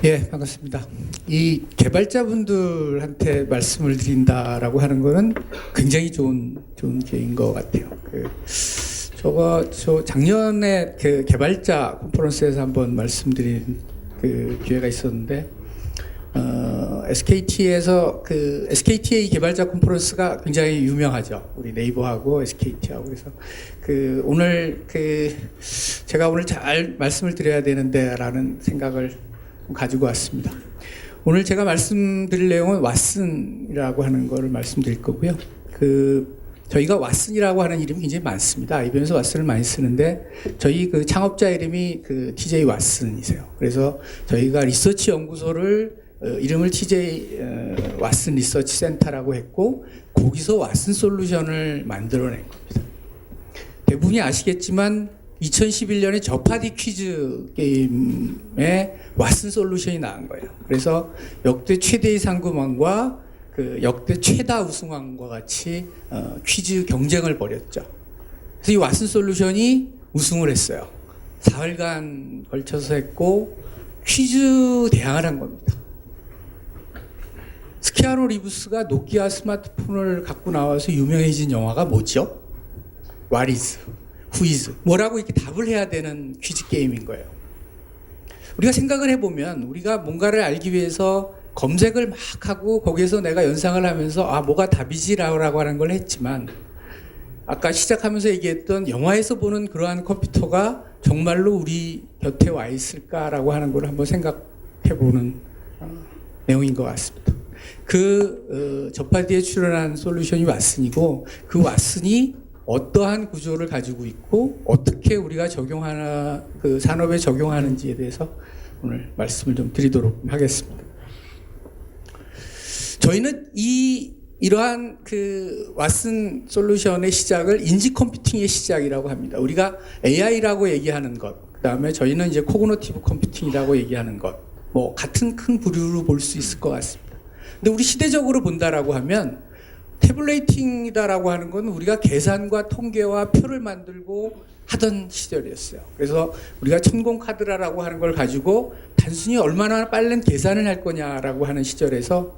예, 반갑습니다. 이 개발자분들한테 말씀을 드린다라고 하는 거는 굉장히 좋은 기회인 것 같아요. 저 작년에 그 개발자 컨퍼런스에서 한번 말씀드린 그 기회가 있었는데, SKT에서 그 SKTA 개발자 컨퍼런스가 굉장히 유명하죠. 우리 네이버하고 SKT하고. 그래서 오늘 제가 오늘 잘 말씀을 드려야 되는데라는 생각을 가지고 왔습니다. 오늘 제가 말씀드릴 내용은 왓슨이라고 하는 거를 말씀드릴 거고요. 저희가 왓슨이라고 하는 이름이 굉장히 많습니다. IBM에서 왓슨을 많이 쓰는데 저희 그 창업자 이름이 TJ 왓슨이세요. 그래서 저희가 리서치 연구소를 이름을 TJ 왓슨 리서치 센터라고 했고 거기서 왓슨 솔루션을 만들어낸 겁니다. 대부분이 아시겠지만 2011년에 저파디 퀴즈 게임에 왓슨 솔루션이 나온 거예요. 그래서 역대 최대의 상금왕과 역대 최다 우승왕과 같이 퀴즈 경쟁을 벌였죠. 그래서 이 왓슨 솔루션이 우승을 했어요. 사흘간 걸쳐서 했고 퀴즈 대항을 한 겁니다. 스키아노 리브스가 노키아 스마트폰을 갖고 나와서 유명해진 영화가 뭐죠? What is? Who is? 뭐라고 이렇게 답을 해야 되는 퀴즈 게임인 거예요. 우리가 생각을 해보면 우리가 뭔가를 알기 위해서 검색을 막 하고 거기에서 내가 연상을 하면서 뭐가 답이지라고 하는 걸 했지만 아까 시작하면서 얘기했던 영화에서 보는 그러한 컴퓨터가 정말로 우리 곁에 와 있을까라고 하는 걸 한번 생각해보는 내용인 것 같습니다. 저파디에 출연한 솔루션이 왓슨이고 그 왓슨이 어떠한 구조를 가지고 있고 어떻게 우리가 산업에 적용하는지에 대해서 오늘 말씀을 좀 드리도록 하겠습니다. 저희는 이러한 왓슨 솔루션의 시작을 인지 컴퓨팅의 시작이라고 합니다. 우리가 AI라고 얘기하는 것, 그 다음에 저희는 이제 코그니티브 컴퓨팅이라고 얘기하는 것, 같은 큰 부류로 볼 수 있을 것 같습니다. 근데 우리 시대적으로 본다라고 하면 태블레이팅이다라고 하는 건 우리가 계산과 통계와 표를 만들고 하던 시절이었어요. 그래서 우리가 천공카드라고 하는 걸 가지고 단순히 얼마나 빠른 계산을 할 거냐라고 하는 시절에서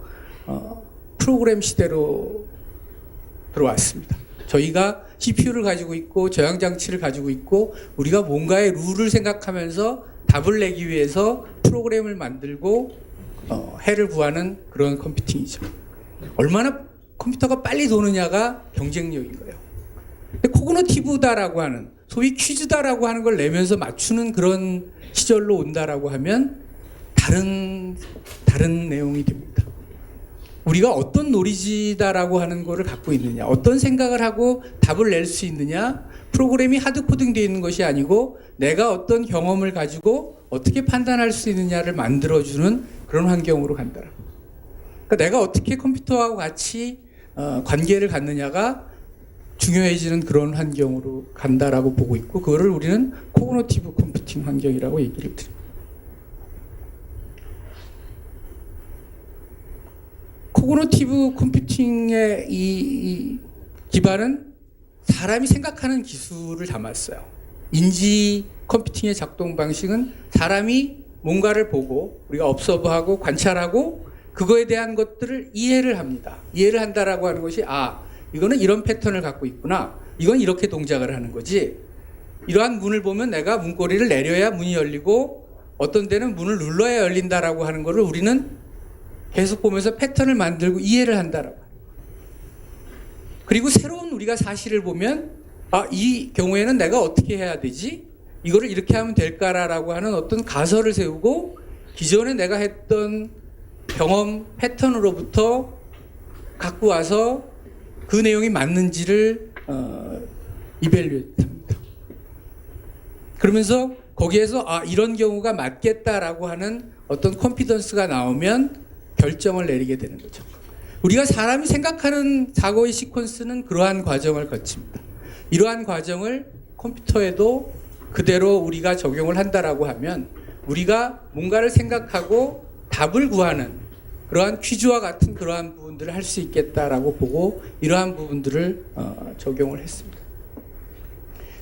프로그램 시대로 들어왔습니다. 저희가 CPU를 가지고 있고 저장장치를 가지고 있고 우리가 뭔가의 룰을 생각하면서 답을 내기 위해서 프로그램을 만들고 해를 구하는 그런 컴퓨팅이죠. 얼마나 컴퓨터가 빨리 도느냐가 경쟁력인 거예요. 근데 코그니티브다라고 하는 소위 퀴즈다라고 하는 걸 내면서 맞추는 그런 시절로 온다라고 하면 다른 내용이 됩니다. 우리가 어떤 노리지다라고 하는 거를 갖고 있느냐, 어떤 생각을 하고 답을 낼 수 있느냐, 프로그램이 하드 코딩되어 있는 것이 아니고 내가 어떤 경험을 가지고 어떻게 판단할 수 있느냐를 만들어주는 그런 환경으로 간다. 그러니까 내가 어떻게 컴퓨터하고 같이 관계를 갖느냐가 중요해지는 그런 환경으로 간다라고 보고 있고 그거를 우리는 코그니티브 컴퓨팅 환경이라고 얘기를 드립니다. 코그니티브 컴퓨팅의 이 기반은 사람이 생각하는 기술을 담았어요. 인지 컴퓨팅의 작동 방식은 사람이 뭔가를 보고 우리가 observe하고 관찰하고 그거에 대한 것들을 이해를 합니다. 이해를 한다라고 하는 것이 이거는 이런 패턴을 갖고 있구나. 이건 이렇게 동작을 하는 거지. 이러한 문을 보면 내가 문고리를 내려야 문이 열리고 어떤 데는 문을 눌러야 열린다라고 하는 것을 우리는 계속 보면서 패턴을 만들고 이해를 한다라고. 그리고 새로운 우리가 사실을 보면 이 경우에는 내가 어떻게 해야 되지? 이거를 이렇게 하면 될까라고 하는 어떤 가설을 세우고 기존에 내가 했던 경험 패턴으로부터 갖고 와서 그 내용이 맞는지를 이밸류에이트합니다. 그러면서 거기에서 이런 경우가 맞겠다라고 하는 어떤 컨피던스가 나오면 결정을 내리게 되는 거죠. 우리가 사람이 생각하는 사고의 시퀀스는 그러한 과정을 거칩니다. 이러한 과정을 컴퓨터에도 그대로 우리가 적용을 한다라고 하면 우리가 뭔가를 생각하고 답을 구하는 그러한 퀴즈와 같은 그러한 부분들을 할 수 있겠다라고 보고 이러한 부분들을 적용을 했습니다.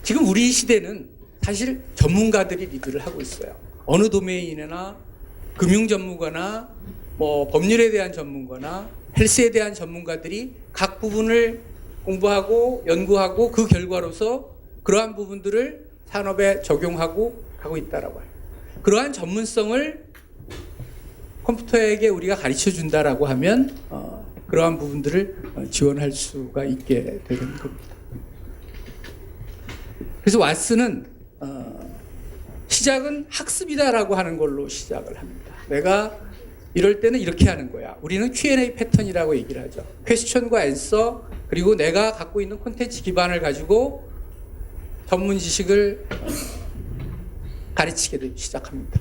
지금 우리 시대는 사실 전문가들이 리드를 하고 있어요. 어느 도메인이나 금융 전문가나 뭐 법률에 대한 전문가나 헬스에 대한 전문가들이 각 부분을 공부하고 연구하고 그 결과로서 그러한 부분들을 산업에 적용하고 가고 있다라고 해요. 그러한 전문성을 컴퓨터에게 우리가 가르쳐 준다라고 하면 그러한 부분들을 지원할 수가 있게 되는 겁니다. 그래서 왓슨은 시작은 학습이다라고 하는 걸로 시작을 합니다. 내가 이럴 때는 이렇게 하는 거야. 우리는 Q&A 패턴이라고 얘기를 하죠. 퀘스천과 앤서, 그리고 내가 갖고 있는 콘텐츠 기반을 가지고 전문 지식을 가르치게 시작합니다.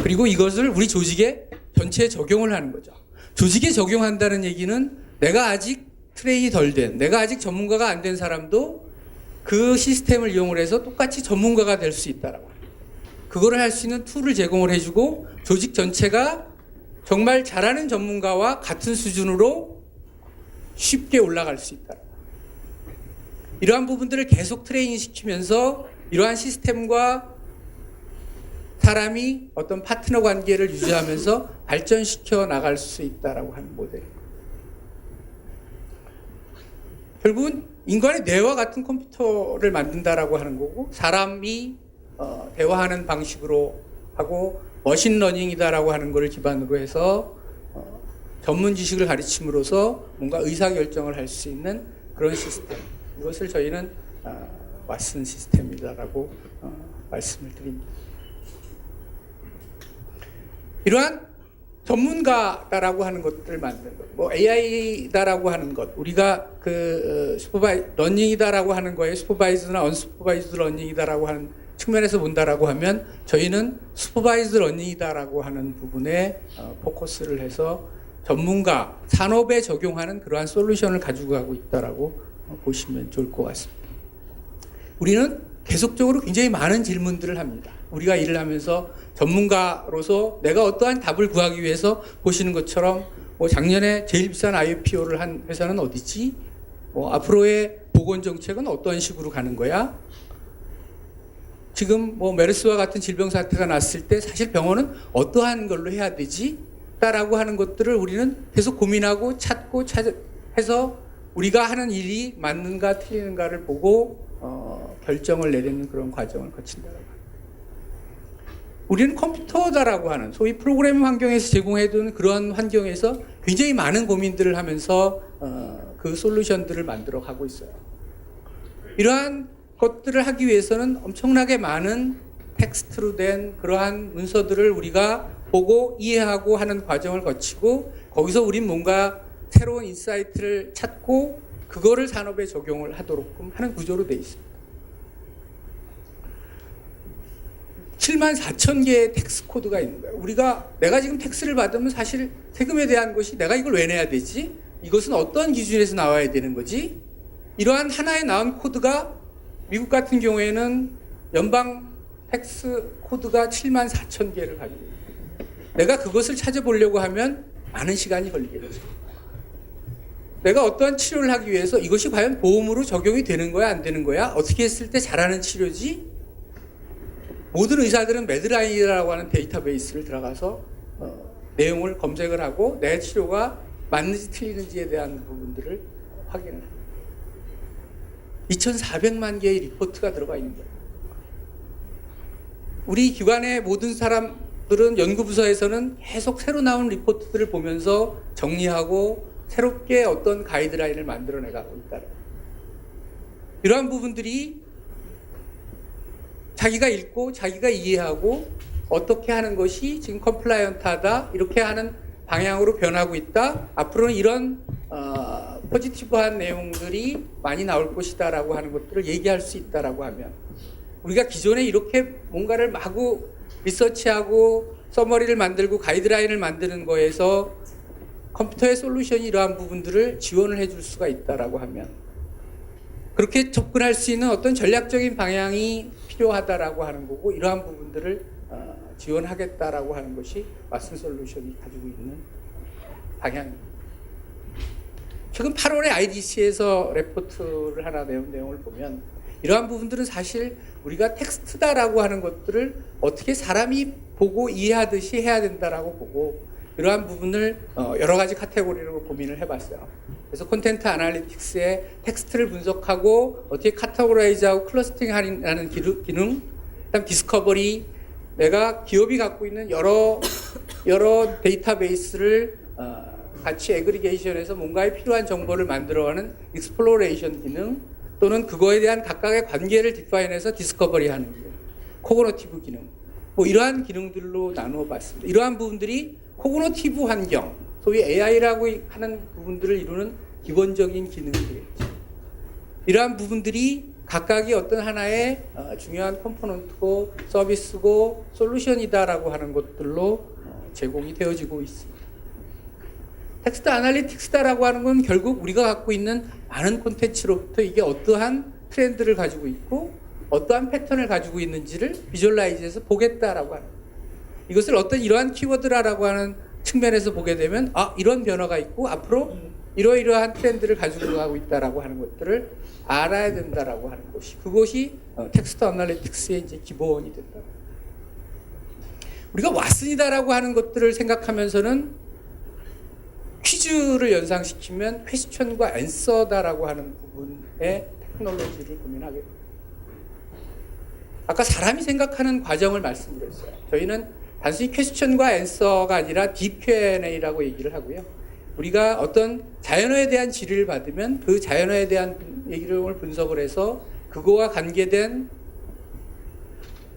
그리고 이것을 우리 조직에 전체에 적용을 하는 거죠. 조직에 적용한다는 얘기는 내가 아직 트레인이 덜 된, 내가 아직 전문가가 안 된 사람도 그 시스템을 이용을 해서 똑같이 전문가가 될 수 있다라고. 그거를 할 수 있는 툴을 제공을 해주고 조직 전체가 정말 잘하는 전문가와 같은 수준으로 쉽게 올라갈 수 있다. 이러한 부분들을 계속 트레이닝 시키면서 이러한 시스템과 사람이 어떤 파트너 관계를 유지하면서 발전시켜 나갈 수 있다라고 하는 모델입니다. 결국은 인간의 뇌와 같은 컴퓨터를 만든다라고 하는 거고, 사람이 대화하는 방식으로 하고 머신러닝이다라고 하는 것을 기반으로 해서 전문 지식을 가르침으로써 뭔가 의사결정을 할 수 있는 그런 시스템, 이것을 저희는 왓슨 시스템이다라고 말씀을 드립니다. 이러한 전문가다라고 하는 것들을 만드는 것, 뭐 AI다라고 하는 것, 우리가 그 러닝이다라고 하는 거에 슈퍼바이즈나 언슈퍼바이즈드 러닝이다라고 하는 측면에서 본다라고 하면 저희는 슈퍼바이즈드 러닝이다라고 하는 부분에 포커스를 해서 전문가, 산업에 적용하는 그러한 솔루션을 가지고 가고 있다라고 보시면 좋을 것 같습니다. 우리는 계속적으로 굉장히 많은 질문들을 합니다. 우리가 일을 하면서 전문가로서 내가 어떠한 답을 구하기 위해서 보시는 것처럼 뭐 작년에 제일 비싼 IPO를 한 회사는 어디지? 뭐 앞으로의 보건정책은 어떤 식으로 가는 거야? 지금 뭐 메르스와 같은 질병 사태가 났을 때 사실 병원은 어떠한 걸로 해야 되지? 라고 하는 것들을 우리는 계속 고민하고 찾고 해서 우리가 하는 일이 맞는가 틀리는가를 보고 결정을 내리는 그런 과정을 거친다라고 합니다. 우리는 컴퓨터다라고 하는 소위 프로그래밍 환경에서 제공해둔 그런 환경에서 굉장히 많은 고민들을 하면서 그 솔루션들을 만들어 가고 있어요. 이러한 것들을 하기 위해서는 엄청나게 많은 텍스트로 된 그러한 문서들을 우리가 보고 이해하고 하는 과정을 거치고 거기서 우린 뭔가 새로운 인사이트를 찾고 그거를 산업에 적용을 하도록 하는 구조로 되어 있습니다. 74,000개의 텍스 코드가 있는 거예요. 내가 지금 텍스를 받으면 사실 세금에 대한 것이 내가 이걸 왜 내야 되지? 이것은 어떤 기준에서 나와야 되는 거지? 이러한 하나에 나온 코드가 미국 같은 경우에는 연방 텍스 코드가 74,000개를 가지고 있어요. 내가 그것을 찾아보려고 하면 많은 시간이 걸리겠죠. 내가 어떠한 치료를 하기 위해서 이것이 과연 보험으로 적용이 되는 거야, 안 되는 거야? 어떻게 했을 때 잘하는 치료지? 모든 의사들은 매드라인이라고 하는 데이터베이스를 들어가서 내용을 검색을 하고 내 치료가 맞는지 틀리는지에 대한 부분들을 확인을 합니다. 2,400만 개의 리포트가 들어가 있는 거예요. 우리 기관의 모든 사람들은 연구부서에서는 계속 새로 나온 리포트들을 보면서 정리하고 새롭게 어떤 가이드라인을 만들어내가고 있다. 이러한 부분들이 자기가 읽고 자기가 이해하고 어떻게 하는 것이 지금 컴플라이언트하다, 이렇게 하는 방향으로 변하고 있다, 앞으로는 이런 포지티브한 내용들이 많이 나올 것이다 라고 하는 것들을 얘기할 수 있다라고 하면 우리가 기존에 이렇게 뭔가를 마구 리서치하고 서머리를 만들고 가이드라인을 만드는 거에서 컴퓨터의 솔루션이 이러한 부분들을 지원을 해줄 수가 있다라고 하면 그렇게 접근할 수 있는 어떤 전략적인 방향이 필요하다라고 하는 거고, 이러한 부분들을 지원하겠다라고 하는 것이 왓슨 솔루션이 가지고 있는 방향입니다. 최근 8월에 IDC에서 레포트를 하나 내온 내용을 보면 이러한 부분들은 사실 우리가 텍스트다라고 하는 것들을 어떻게 사람이 보고 이해하듯이 해야 된다라고 보고 이러한 부분을 여러 가지 카테고리로 고민을 해봤어요. 그래서 콘텐트 아날리틱스의 텍스트를 분석하고 어떻게 카테고라이즈하고 클러스팅하는 기능, 그다음 디스커버리, 내가 기업이 갖고 있는 여러 데이터베이스를 같이 애그리게이션해서 뭔가에 필요한 정보를 만들어가는 익스플로레이션 기능, 또는 그거에 대한 각각의 관계를 디파인해서 디스커버리 하는 기능, 코그노티브 기능, 뭐 이러한 기능들로 나누어 봤습니다. 이러한 부분들이 코그노티브 환경, 소위 AI라고 하는 부분들을 이루는 기본적인 기능들이죠. 이러한 부분들이 각각이 어떤 하나의 중요한 컴포넌트고 서비스고 솔루션이다라고 하는 것들로 제공이 되어지고 있습니다. 텍스트 아날리틱스다라고 하는 건 결국 우리가 갖고 있는 많은 콘텐츠로부터 이게 어떠한 트렌드를 가지고 있고 어떠한 패턴을 가지고 있는지를 비주얼라이즈해서 보겠다라고 하는 거예요. 이것을 어떤 이러한 키워드라고 하는 측면에서 보게 되면 이런 변화가 있고 앞으로 이러이러한 트렌드를 가지고 가고 있다라고 하는 것들을 알아야 된다라고 하는 것이 그것이 텍스트 아날리틱스의 이제 기본이 된다. 우리가 왓슨이다라고 하는 것들을 생각하면서는 퀴즈를 연상시키면 퀘스천과 앤서다라고 하는 부분의 테크놀로지를 고민하게 됩니다. 아까 사람이 생각하는 과정을 말씀드렸어요. 저희는 단순히 퀘스천과 앤서가 아니라 딥 Q&A라고 얘기를 하고요. 우리가 어떤 자연어에 대한 질의를 받으면 그 자연어에 대한 얘기를 분석을 해서 그거와 관계된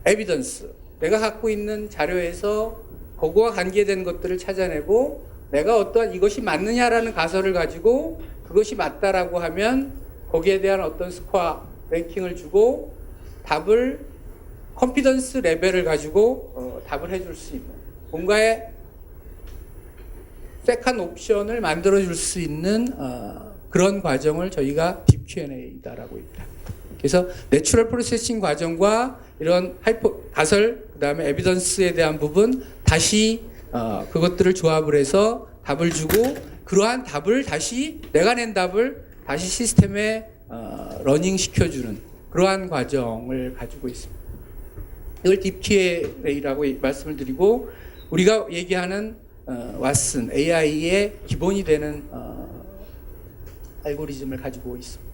에비던스, 내가 갖고 있는 자료에서 그거와 관계된 것들을 찾아내고 내가 어떠한 이것이 맞느냐라는 가설을 가지고 그것이 맞다라고 하면 거기에 대한 어떤 스코어 랭킹을 주고 답을 컨피던스 레벨을 가지고 답을 해줄 수 있는 뭔가의 세컨 옵션을 만들어줄 수 있는 그런 과정을 저희가 딥 Q&A다라고 합니다. 그래서 내추럴 프로세싱 과정과 이런 가설, 그 다음에 에비던스에 대한 부분 다시 그것들을 조합을 해서 답을 주고 그러한 답을 다시 내가 낸 답을 다시 시스템에 러닝 시켜주는 그러한 과정을 가지고 있습니다. 이걸 딥 Q&A라고 말씀을 드리고 우리가 얘기하는 왓슨 AI의 기본이 되는 알고리즘을 가지고 있습니다.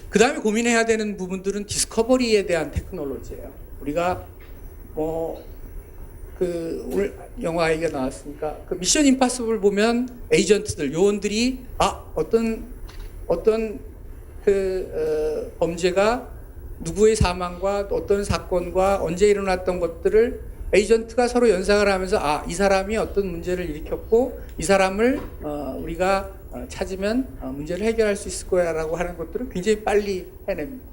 그 다음에 고민해야 되는 부분들은 디스커버리에 대한 테크놀로지예요. 우리가 오늘 영화 얘기가 나왔으니까 그 미션 임파서블 보면 에이전트들, 요원들이 어떤 범죄가 누구의 사망과 어떤 사건과 언제 일어났던 것들을 에이전트가 서로 연상을 하면서 이 사람이 어떤 문제를 일으켰고 이 사람을 우리가 찾으면 문제를 해결할 수 있을 거야 라고 하는 것들을 굉장히 빨리 해냅니다.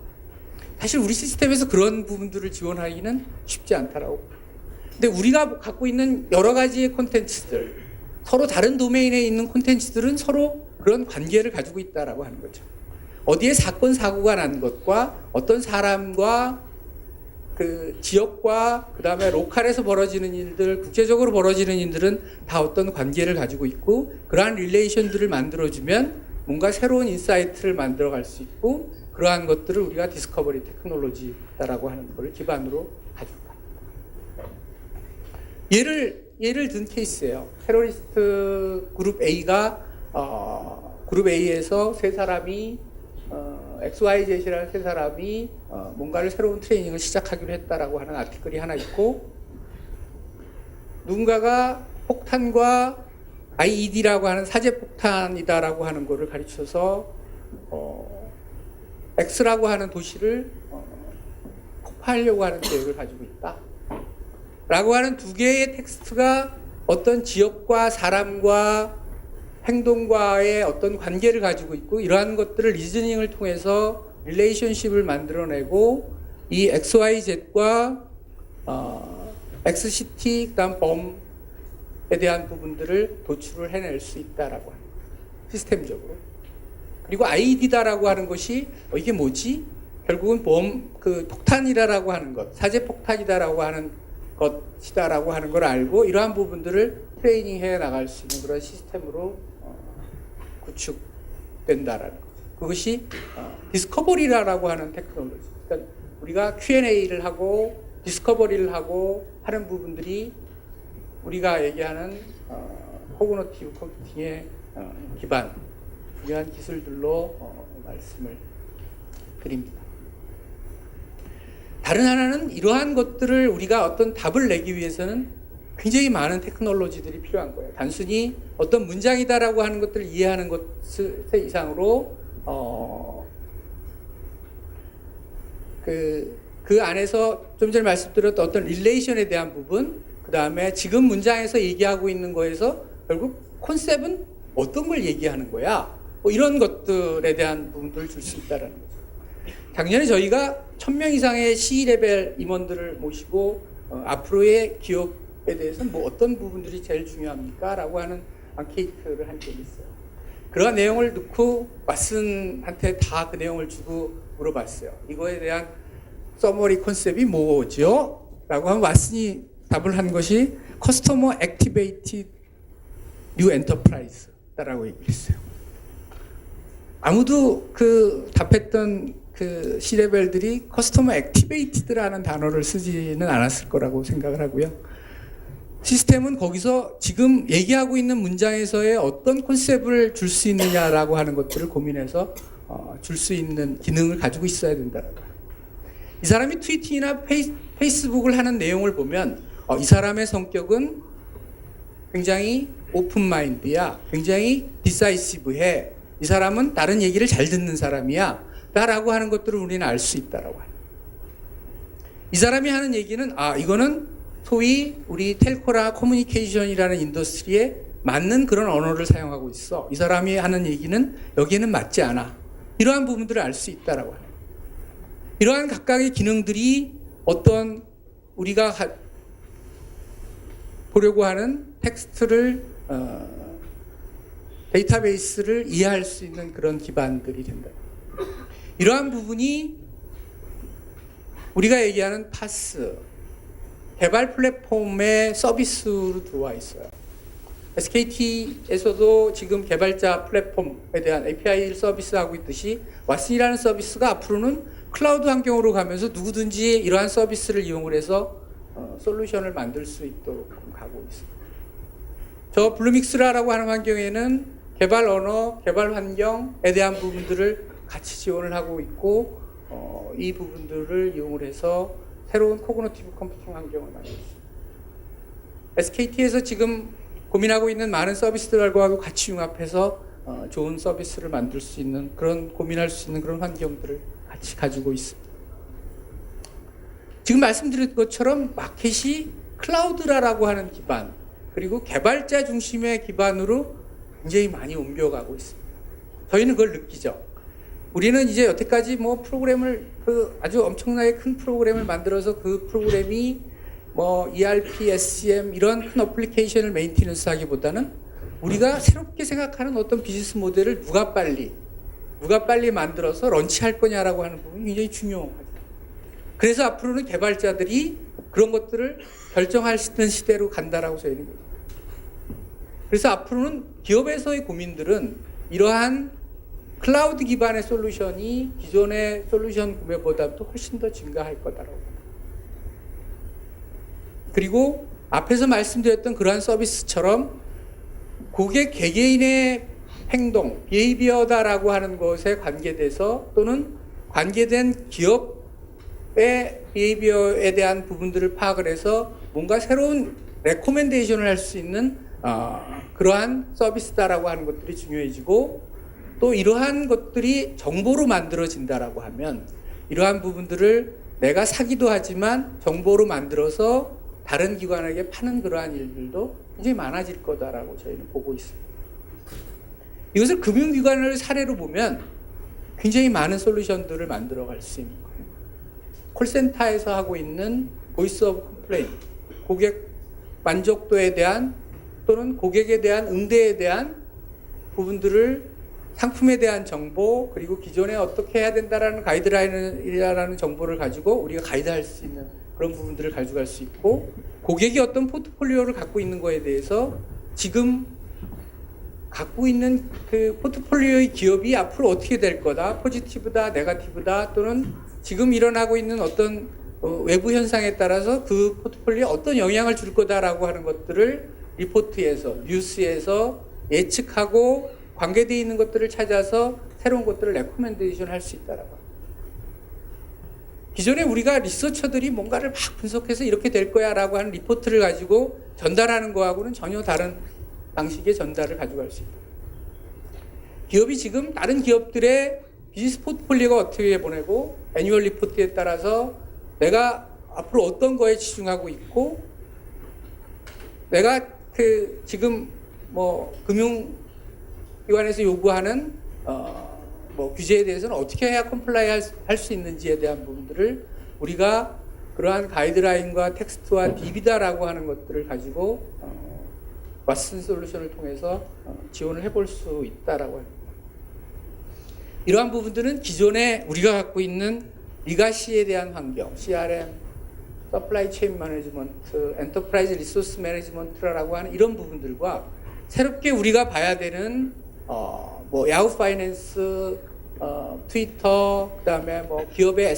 사실 우리 시스템에서 그런 부분들을 지원하기는 쉽지 않다라고. 근데 우리가 갖고 있는 여러 가지의 콘텐츠들, 서로 다른 도메인에 있는 콘텐츠들은 서로 그런 관계를 가지고 있다라고 하는 거죠. 어디에 사건 사고가 난 것과 어떤 사람과 그 지역과 그 다음에 로컬에서 벌어지는 일들, 국제적으로 벌어지는 일들은 다 어떤 관계를 가지고 있고 그러한 릴레이션들을 만들어주면 뭔가 새로운 인사이트를 만들어갈 수 있고 그러한 것들을 우리가 디스커버리 테크놀로지라고 하는 것을 기반으로 가지고 갑니다. 예를 든 케이스예요. 테러리스트 그룹 A가 그룹 A에서 세 사람이 XYZ라는 세 사람이 뭔가를 새로운 트레이닝을 시작하기로 했다라고 하는 아티클이 하나 있고 누군가가 폭탄과 IED라고 하는 사제 폭탄이다라고 하는 거를 가르쳐서 X라고 하는 도시를 폭파하려고 하는 계획을 가지고 있다 라고 하는 두 개의 텍스트가 어떤 지역과 사람과 행동과의 어떤 관계를 가지고 있고 이러한 것들을 리즈닝을 통해서 릴레이션십을 만들어내고 이 XYZ과 XCT 그다음 범에 대한 부분들을 도출을 해낼 수 있다라고 합니다. 시스템적으로. 그리고 IED다라고 하는 것이 이게 뭐지? 결국은 폭탄이다라고 하는 것, 사제 폭탄이다라고 하는 것이다라고 하는 걸 알고 이러한 부분들을 트레이닝해 나갈 수 있는 그런 시스템으로 구축된다라는 거죠. 그것이 디스커버리라고 하는 테크놀로지. 그러니까 우리가 Q&A를 하고 디스커버리를 하고 하는 부분들이 우리가 얘기하는 코그니티브 컴퓨팅의 기반, 이러한 기술들로 말씀을 드립니다. 다른 하나는 이러한 것들을 우리가 어떤 답을 내기 위해서는 굉장히 많은 테크놀로지들이 필요한 거예요. 단순히 어떤 문장이다라고 하는 것들을 이해하는 것 이상으로 그 안에서 좀 전에 말씀드렸던 어떤 릴레이션에 대한 부분, 그 다음에 지금 문장에서 얘기하고 있는 거에서 결국 컨셉은 어떤 걸 얘기하는 거야? 뭐 이런 것들에 대한 부분들을 줄 수 있다는 거죠. 작년에 저희가 1000명 이상의 C-레벨 임원들을 모시고 앞으로의 기업에 대해서 뭐 어떤 부분들이 제일 중요합니까? 라고 하는 앙케이트를 한 적이 있어요. 그러한 내용을 넣고 왓슨한테 다 그 내용을 주고 물어봤어요. 이거에 대한 서머리 컨셉이 뭐죠? 라고 하면 왓슨이 답을 한 것이 커스터머 액티베이티드 뉴 엔터프라이즈라고 얘기를 했어요. 아무도 그 답했던 그 C레벨들이 커스터머 액티베이티드라는 단어를 쓰지는 않았을 거라고 생각을 하고요. 시스템은 거기서 지금 얘기하고 있는 문장에서의 어떤 컨셉을 줄 수 있느냐라고 하는 것들을 고민해서 줄 수 있는 기능을 가지고 있어야 된다라고. 이 사람이 트위팅이나 페이스북을 하는 내용을 보면 이 사람의 성격은 굉장히 오픈 마인드야, 굉장히 디사이시브해, 이 사람은 다른 얘기를 잘 듣는 사람이야 라고 하는 것들을 우리는 알 수 있다라고 해요. 이 사람이 하는 얘기는 이거는 소위 우리 텔코나 커뮤니케이션이라는 인더스트리에 맞는 그런 언어를 사용하고 있어. 이 사람이 하는 얘기는 여기에는 맞지 않아. 이러한 부분들을 알 수 있다라고 해요. 이러한 각각의 기능들이 어떤 우리가 보려고 하는 텍스트를 데이터베이스를 이해할 수 있는 그런 기반들이 된다. 이러한 부분이 우리가 얘기하는 파스, 개발 플랫폼의 서비스로 들어와 있어요. SKT에서도 지금 개발자 플랫폼에 대한 API 서비스하고 있듯이 왓슨이라는 서비스가 앞으로는 클라우드 환경으로 가면서 누구든지 이러한 서비스를 이용을 해서 솔루션을 만들 수 있도록 가고 있습니다. 저 블루믹스라라고 하는 환경에는 개발 언어, 개발 환경에 대한 부분들을 같이 지원을 하고 있고 이 부분들을 이용을 해서 새로운 코그니티브 컴퓨팅 환경을 만들었습니다. SKT에서 지금 고민하고 있는 많은 서비스들과 같이 융합해서 좋은 서비스를 만들 수 있는 그런 고민할 수 있는 그런 환경들을 같이 가지고 있습니다. 지금 말씀드린 것처럼 마켓이 클라우드라고 하는 기반 그리고 개발자 중심의 기반으로 굉장히 많이 옮겨가고 있습니다. 저희는 그걸 느끼죠. 우리는 이제 여태까지 뭐 프로그램을 아주 엄청나게 큰 프로그램을 만들어서 그 프로그램이 뭐 ERP, SCM 이런 큰 어플리케이션을 메인테넌스 하기보다는 우리가 새롭게 생각하는 어떤 비즈니스 모델을 누가 빨리 만들어서 런치할 거냐라고 하는 부분이 굉장히 중요하죠. 그래서 앞으로는 개발자들이 그런 것들을 결정할 수 있는 시대로 간다라고 저희는 거죠. 그래서 앞으로는 기업에서의 고민들은 이러한 클라우드 기반의 솔루션이 기존의 솔루션 구매보다도 훨씬 더 증가할 거다라고. 그리고 앞에서 말씀드렸던 그러한 서비스처럼 고객 개개인의 행동, 비헤이비어다라고 하는 것에 관계돼서 또는 관계된 기업의 비헤이비어에 대한 부분들을 파악을 해서 뭔가 새로운 레코멘데이션을 할 수 있는 그러한 서비스다라고 하는 것들이 중요해지고 또 이러한 것들이 정보로 만들어진다라고 하면 이러한 부분들을 내가 사기도 하지만 정보로 만들어서 다른 기관에게 파는 그러한 일들도 굉장히 많아질 거다라고 저희는 보고 있습니다. 이것을 금융기관을 사례로 보면 굉장히 많은 솔루션들을 만들어갈 수 있는 거예요. 콜센터에서 하고 있는 보이스 오브 컴플레인, 고객 만족도에 대한 또는 고객에 대한 응대에 대한 부분들을 상품에 대한 정보 그리고 기존에 어떻게 해야 된다라는 가이드라인이라는 정보를 가지고 우리가 가이드할 수 있는 그런 부분들을 가져갈 수 있고 고객이 어떤 포트폴리오를 갖고 있는 거에 대해서 지금 갖고 있는 그 포트폴리오의 기업이 앞으로 어떻게 될 거다, 포지티브다, 네거티브다 또는 지금 일어나고 있는 어떤 외부 현상에 따라서 그 포트폴리오에 어떤 영향을 줄 거다라고 하는 것들을 리포트에서, 뉴스에서 예측하고 관계되어 있는 것들을 찾아서 새로운 것들을 레코멘데이션 할 수 있다라고 합니다. 기존에 우리가 리서처들이 뭔가를 막 분석해서 이렇게 될 거야 라고 하는 리포트를 가지고 전달하는 거하고는 전혀 다른 방식의 전달을 가져갈 수 있다. 기업이 지금 다른 기업들의 비즈니스 포트폴리오가 어떻게 보내고 애뉴얼 리포트에 따라서 내가 앞으로 어떤 거에 집중하고 있고 내가 그 지금 뭐 금융기관에서 요구하는 뭐 규제에 대해서는 어떻게 해야 컴플라이 할 수 있는지에 대한 부분들을 우리가 그러한 가이드라인과 텍스트와 DB다라고 하는 것들을 가지고 왓슨 솔루션을 통해서 지원을 해볼 수 있다라고 합니다. 이러한 부분들은 기존에 우리가 갖고 있는 리가시에 대한 환경, CRM, 서플라이 체인 매니지먼트, 엔터프라이즈 리소스 매니지먼트라고 하는 이런 부분들과 새롭게 우리가 봐야 되는 뭐 야후 파이낸스, 트위터, 그다음에 뭐 기업의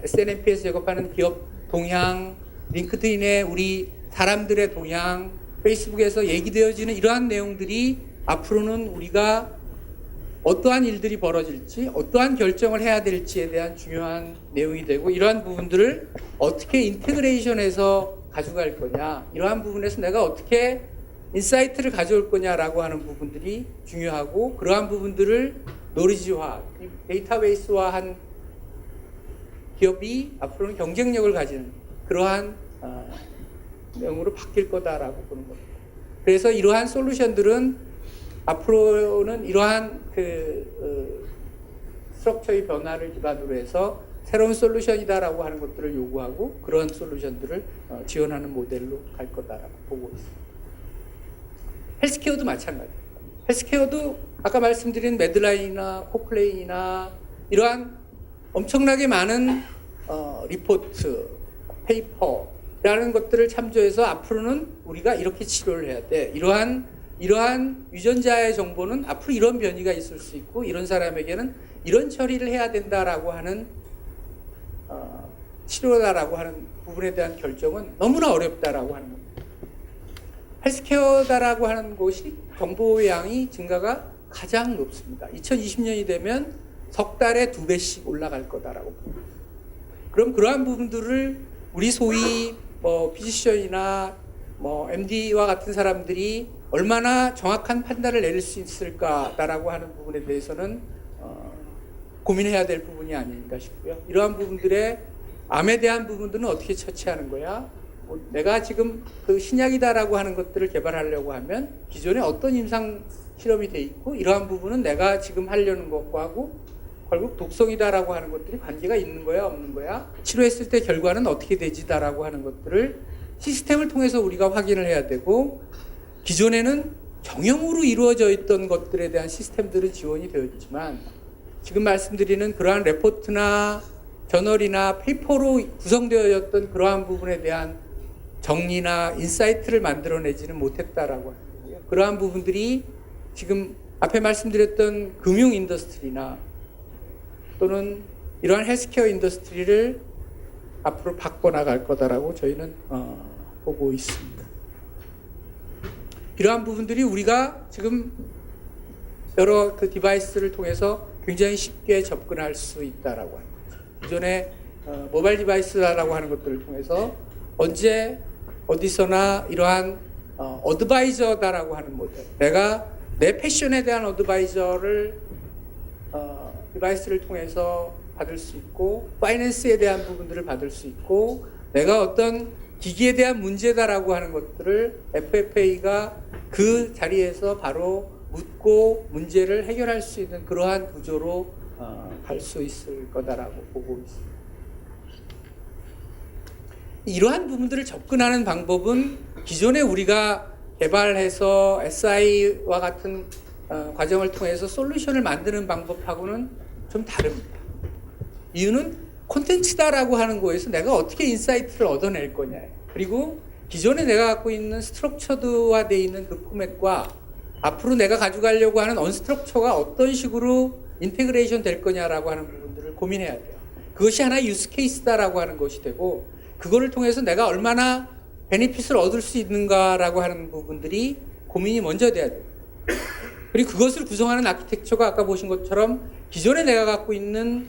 SNMP에서 작업하는 기업 동향, 링크드인의 우리 사람들의 동향, 페이스북에서 얘기되어지는 이러한 내용들이 앞으로는 우리가 어떠한 일들이 벌어질지, 어떠한 결정을 해야 될지에 대한 중요한 내용이 되고 이러한 부분들을 어떻게 인테그레이션해서 가져갈 거냐, 이러한 부분에서 내가 어떻게 인사이트를 가져올 거냐라고 하는 부분들이 중요하고 그러한 부분들을 노리지화, 데이터베이스화한 기업이 앞으로는 경쟁력을 가지는 그러한 내용으로 바뀔 거다라고 보는 겁니다. 그래서 이러한 솔루션들은 앞으로는 이러한 스트럭처의 변화를 기반으로 해서 새로운 솔루션이다라고 하는 것들을 요구하고 그런 솔루션들을 지원하는 모델로 갈 거다라고 보고 있습니다. 헬스케어도 마찬가지입니다. 헬스케어도 아까 말씀드린 매드라인이나 코클레인이나 이러한 엄청나게 많은 리포트, 페이퍼라는 것들을 참조해서 앞으로는 우리가 이렇게 치료를 해야 돼. 이러한 유전자의 정보는 앞으로 이런 변이가 있을 수 있고 이런 사람에게는 이런 처리를 해야 된다라고 하는 치료다라고 하는 부분에 대한 결정은 너무나 어렵다라고 하는 겁니다. 헬스케어다라고 하는 곳이 정보의 양이 증가가 가장 높습니다. 2020년이 되면 석 달에 2배씩 올라갈 거다라고 봅니다. 그럼 그러한 부분들을 우리 소위 피지션이나 MD와 같은 사람들이 얼마나 정확한 판단을 내릴 수 있을까라고 하는 부분에 대해서는 고민해야 될 부분이 아닌가 싶고요. 이러한 부분들의 암에 대한 부분들은 어떻게 처치하는 거야? 내가 지금 그 신약이다라고 하는 것들을 개발하려고 하면 기존에 어떤 임상 실험이 돼 있고 이러한 부분은 내가 지금 하려는 것과고 결국 독성이다라고 하는 것들이 관계가 있는 거야 없는 거야? 치료했을 때 결과는 어떻게 되지다라고 하는 것들을 시스템을 통해서 우리가 확인을 해야 되고 기존에는 정형으로 이루어져 있던 것들에 대한 시스템들은 지원이 되어 있지만 지금 말씀드리는 그러한 레포트나 저널이나 페이퍼로 구성되어졌던 그러한 부분에 대한 정리나 인사이트를 만들어내지는 못했다라고 하는 거고요. 그러한 부분들이 지금 앞에 말씀드렸던 금융 인더스트리나 또는 이러한 헬스케어 인더스트리를 앞으로 바꿔나갈 거다라고 저희는 보고 있습니다. 이러한 부분들이 우리가 지금 여러 그 디바이스를 통해서 굉장히 쉽게 접근할 수 있다라고 하는 거죠. 기존에 모바일 디바이스라고 하는 것들을 통해서 언제 어디서나 이러한 어드바이저다라고 하는 모델, 내가 내 패션에 대한 어드바이저를 디바이스를 통해서 받을 수 있고 파이낸스에 대한 부분들을 받을 수 있고 내가 어떤 기기에 대한 문제다라고 하는 것들을 FFA가 그 자리에서 바로 묻고 문제를 해결할 수 있는 그러한 구조로 갈 수 있을 거다라고 보고 있습니다. 이러한 부분들을 접근하는 방법은 기존에 우리가 개발해서 SI와 같은 과정을 통해서 솔루션을 만드는 방법하고는 좀 다릅니다. 이유는 콘텐츠다라고 하는 거에서 내가 어떻게 인사이트를 얻어낼 거냐, 그리고 기존에 내가 갖고 있는 스트럭처드화 되어 있는 그 포맷과 앞으로 내가 가져가려고 하는 언스트럭처가 어떤 식으로 인테그레이션 될 거냐라고 하는 부분들을 고민해야 돼요. 그것이 하나의 유스 케이스다라고 하는 것이 되고 그거를 통해서 내가 얼마나 베네핏을 얻을 수 있는가라고 하는 부분들이 고민이 먼저 돼야 돼요. 그리고 그것을 구성하는 아키텍처가 아까 보신 것처럼 기존에 내가 갖고 있는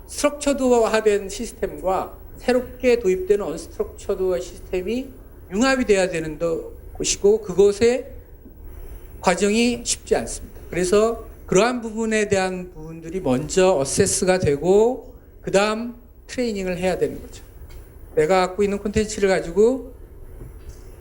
스트럭처드화된 시스템과 새롭게 도입되는 언스트럭처드 시스템이 융합이 돼야 되는 것이고 그것의 과정이 쉽지 않습니다. 그래서 그러한 부분에 대한 부분들이 먼저 어세스가 되고 그 다음 트레이닝을 해야 되는 거죠. 내가 갖고 있는 콘텐츠를 가지고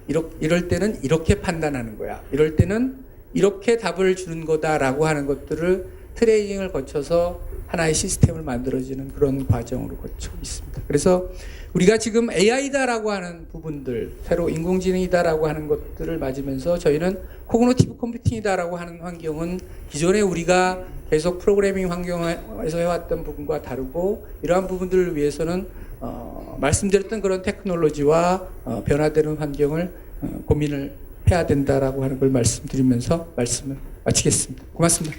이럴 때는 이렇게 판단하는 거야. 이럴 때는 이렇게 답을 주는 거다라고 하는 것들을 트레이닝을 거쳐서 하나의 시스템을 만들어지는 그런 과정으로 거쳐 있습니다. 그래서 우리가 지금 AI다라고 하는 부분들, 새로 인공지능이다라고 하는 것들을 맞으면서 저희는 코그니티브 컴퓨팅이다라고 하는 환경은 기존에 우리가 계속 프로그래밍 환경에서 해왔던 부분과 다르고 이러한 부분들을 위해서는 말씀드렸던 그런 테크놀로지와 변화되는 환경을 고민을 해야 된다라고 하는 걸 말씀드리면서 말씀을 마치겠습니다. 고맙습니다.